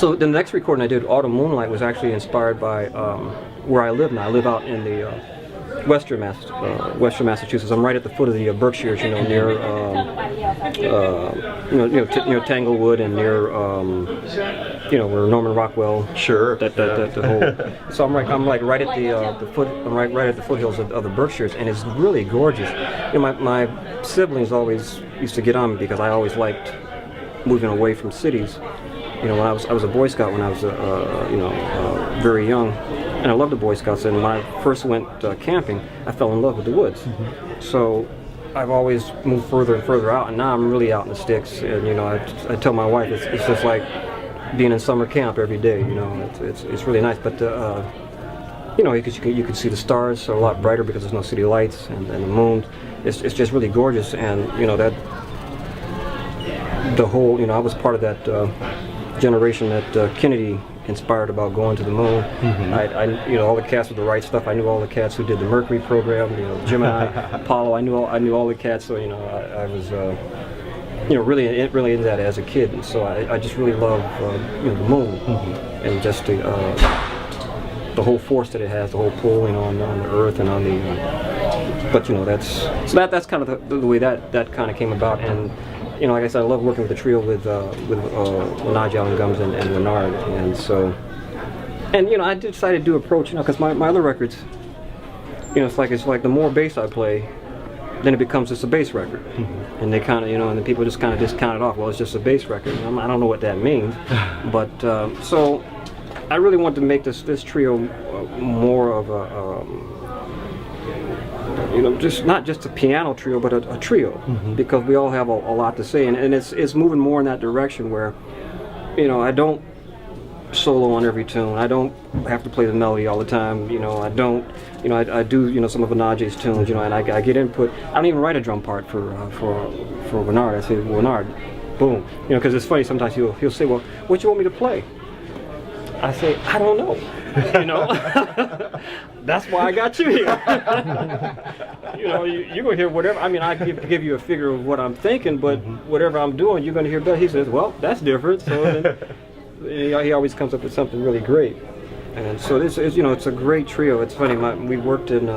So the next recording I did, Autumn Moonlight, was actually inspired by where I live now. I live out in the Western Massachusetts. I'm right at the foot of the Berkshires, near near Tanglewood and near where Norman Rockwell. Sure. The whole. So I'm like right at the foot. I'm right at the foothills of the Berkshires, and it's really gorgeous. My siblings always used to get on me because I always liked moving away from cities. When I was a Boy Scout when I was very young, and I loved the Boy Scouts. And when I first went camping, I fell in love with the woods. Mm-hmm. So I've always moved further and further out, and now I'm really out in the sticks. And I tell my wife it's just like being in summer camp every day. It's really nice. But you can see the stars are a lot brighter because there's no city lights, and the moon. It's just really gorgeous, and that the whole. I was part of that generation that Kennedy inspired about going to the moon. Mm-hmm. I all the cats with the right stuff. I knew all the cats who did the Mercury program. Gemini, Apollo. I knew all the cats. So I was really into that as a kid. And so I just really love the moon. Mm-hmm. And just the whole force that it has, the whole pull on the Earth and on the. But that's kind of the way that kind of came about. And like I said, I love working with the trio with Nigel and Gums and Leonard, and so, I decided to do approach, because my other records, it's like the more bass I play, then it becomes just a bass record, mm-hmm. and they kind of, and the people just kind of discount it off. Well, it's just a bass record. I don't know what that means, but so I really wanted to make this trio more of a. Just not just a piano trio, but a trio, mm-hmm. because we all have a lot to say, and it's moving more in that direction where, I don't solo on every tune. I don't have to play the melody all the time. I don't, I do, some of Najee's tunes, and I get input. I don't even write a drum part for Bernard. I say, Bernard, boom, because it's funny. Sometimes he'll say, well, what do you want me to play? I say, I don't know. That's why I got you here. You're gonna hear whatever. I mean, I give you a figure of what I'm thinking, but mm-hmm. whatever I'm doing, you're gonna hear better. He says, well, that's different. So then, he always comes up with something really great. And so this is, it's a great trio. It's funny. We worked in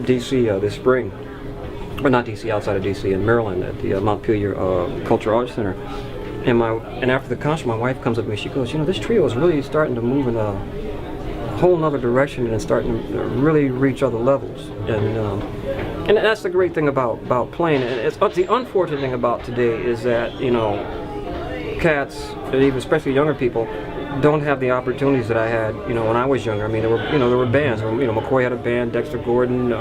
D.C. This spring, or not D.C. outside of D.C. in Maryland at the Montpelier Cultural Arts Center. And after the concert, my wife comes up to me. She goes, this trio is really starting to move in a whole nother direction, and it's starting to really reach other levels. And that's the great thing about playing. And it's the unfortunate thing about today is that cats, and even especially younger people, don't have the opportunities that I had when I was younger. I mean, there were bands. McCoy had a band, Dexter Gordon,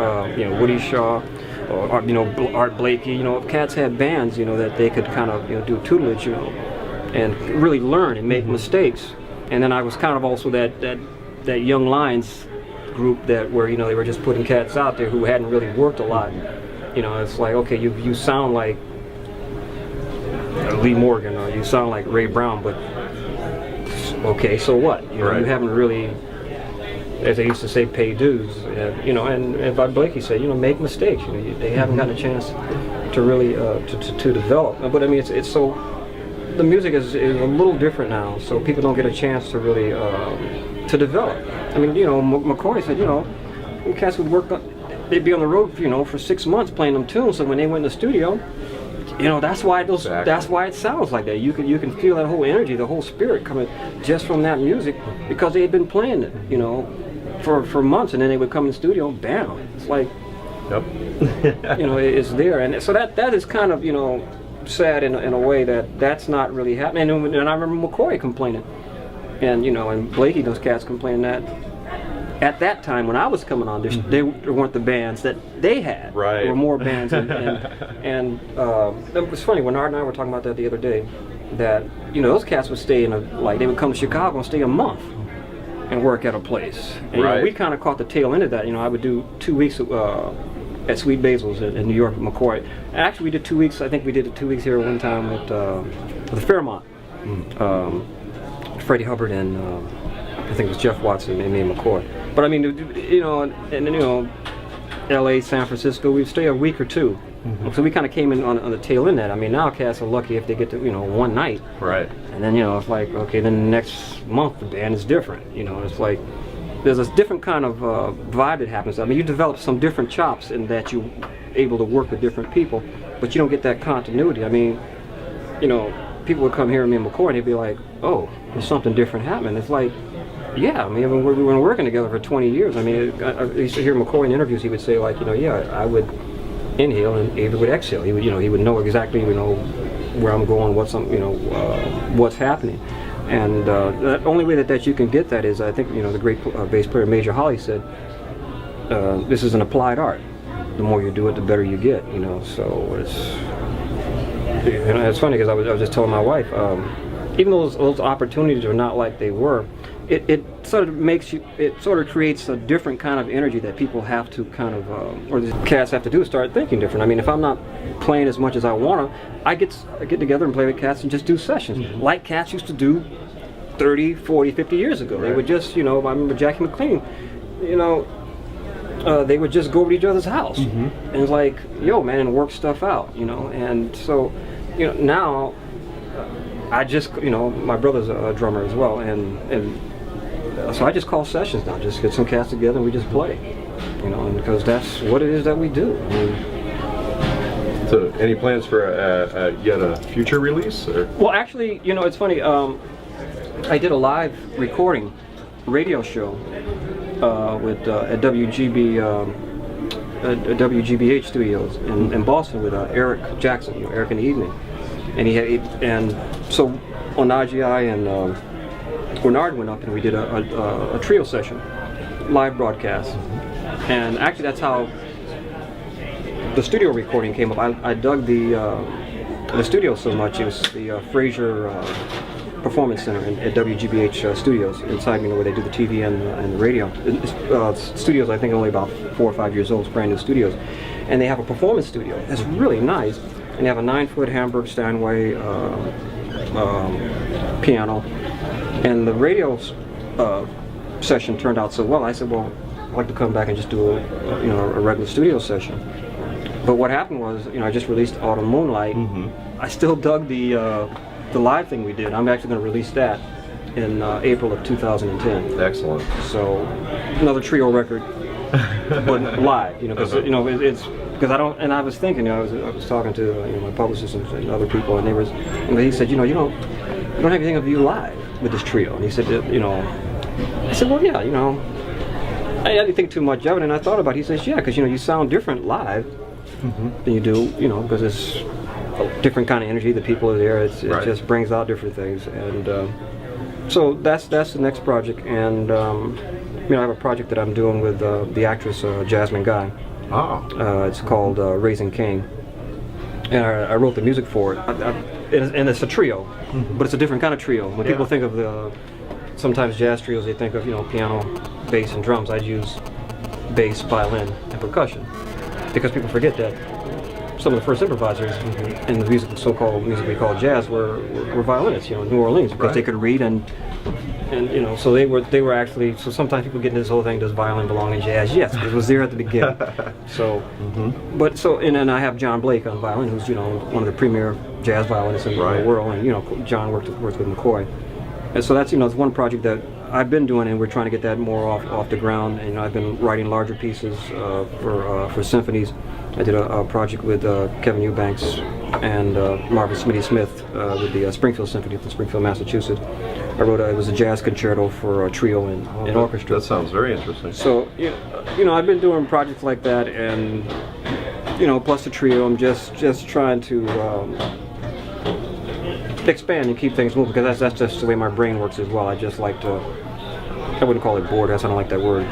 Woody Shaw. Art Blakey, cats had bands, that they could kind of, do tutelage, and really learn and make mm-hmm. mistakes. And then I was kind of also that Young Lions group that where, they were just putting cats out there who hadn't really worked a lot. It's like, okay, you sound like Lee Morgan, or you sound like Ray Brown, but okay, so what? Right. You haven't really, as they used to say, pay dues, and Bob Blakey said, make mistakes. They haven't gotten a chance to really to develop. But I mean, it's so the music is a little different now, so people don't get a chance to really to develop. I mean, McCoy said, cats would work they'd be on the road, for 6 months playing them tunes. So when they went in the studio, that's why that's why it sounds like that. You can feel that whole energy, the whole spirit coming just from that music, because they had been playing it, for months, and then they would come in the studio, bam. It's like, yep. It's there, and so that is kind of sad in a way that's not really happening. And I remember McCoy complaining, and and Blakey, those cats complaining that at that time when I was coming on, there weren't the bands that they had. Right. There were more bands, and it was funny. Bernard and I were talking about that the other day. That those cats would stay they would come to Chicago and stay a month and work at a place. And, right. We kind of caught the tail end of that. I would do 2 weeks at Sweet Basil's in New York with McCoy. Actually, we did 2 weeks. I think we did 2 weeks here one time at the Fairmont. Freddie Hubbard and I think it was Jeff Watson and me and McCoy. But I mean, and L.A., San Francisco, we'd stay a week or two So we kind of came in on the tail end of that. I mean, now cats are lucky if they get to, one night. Right. And then, it's like, okay, then the next month the band is different. It's like there's a different kind of vibe that happens. I mean, you develop some different chops in that you're able to work with different people, but you don't get that continuity. I mean, people would come here to me and McCoy and they'd be like, oh, there's something different happening. It's like, yeah, I mean, we've been working together for 20 years. I mean, I used to hear McCoy in interviews, he would say like, I would inhale and Avery would exhale. He would know exactly, where I'm going, what's happening. And the only way that you can get that is, I think, the great bass player Major Holly said, this is an applied art. The more you do it, the better you get, so it's funny because I was just telling my wife, even though those opportunities are not like they were, it sort of creates a different kind of energy that people have to kind of, or the cats have to do is start thinking different. I mean, if I'm not playing as much as I want to, I get together and play with cats and just do sessions, like cats used to do 30, 40, 50 years ago. They would just, I remember Jackie McLean, they would just go over to each other's house and it's like, yo man, and work stuff out, and so, now I just, my brother's a drummer as well, and so I just call sessions now, just get some cats together and we just play, and because that's what it is that we do. I mean, so any plans for yet a future release? Or? Well, actually, it's funny, I did a live recording radio show with at WGBH Studios in Boston with Eric Jackson, Eric in the Evening, and so Onaji and Bernard went up and we did a trio session, live broadcast, and actually that's how the studio recording came up. I dug the studio so much. It was the Fraser Performance Center at WGBH Studios inside, where they do the TV and the radio. Studios, I think, only about 4 or 5 years old, it's brand new studios, and they have a performance studio that's really nice, and they have a 9-foot Hamburg Steinway piano, and the radio session turned out so well. I said, well, I'd like to come back and just do a regular studio session. But what happened was, I just released Autumn Moonlight. I still dug the live thing we did. I'm actually going to release that in April of 2010. Excellent. So another trio record, but live. Because it's because I don't. And I was thinking, I was talking to my publicist and other people, and he said, you don't have anything of you live with this trio. And he said, I said, well, yeah, I didn't think too much of it, and I thought about it. He says, yeah, because you sound different live than you do, because it's a different kind of energy. The people are there. It just brings out different things, and so that's the next project. And I have a project that I'm doing with the actress Jasmine Guy. It's called Raising Cain, and I wrote the music for it. And it's a trio, but it's a different kind of trio. When people think of sometimes jazz trios, they think of piano, bass, and drums. I'd use bass, violin, and percussion, because people forget that some of the first improvisers in the so-called music we call jazz were violinists, New Orleans, because they could read and so they were actually. So sometimes people get into this whole thing, does violin belong in jazz? Yes, it was there at the beginning. So, and then I have John Blake on violin, who's one of the premier jazz violinists in the world, and John worked with McCoy, and so that's it's one project that I've been doing, and we're trying to get that more off the ground. And I've been writing larger pieces for symphonies. I did a project with Kevin Eubanks and Marvin Smitty Smith with the Springfield Symphony from Springfield, Massachusetts. I wrote it was a jazz concerto for a trio and orchestra. That sounds very interesting. So I've been doing projects like that, and plus the trio. I'm just trying to expand and keep things moving, because that's just the way my brain works as well. I just like to. I wouldn't call it bored. I don't like that word.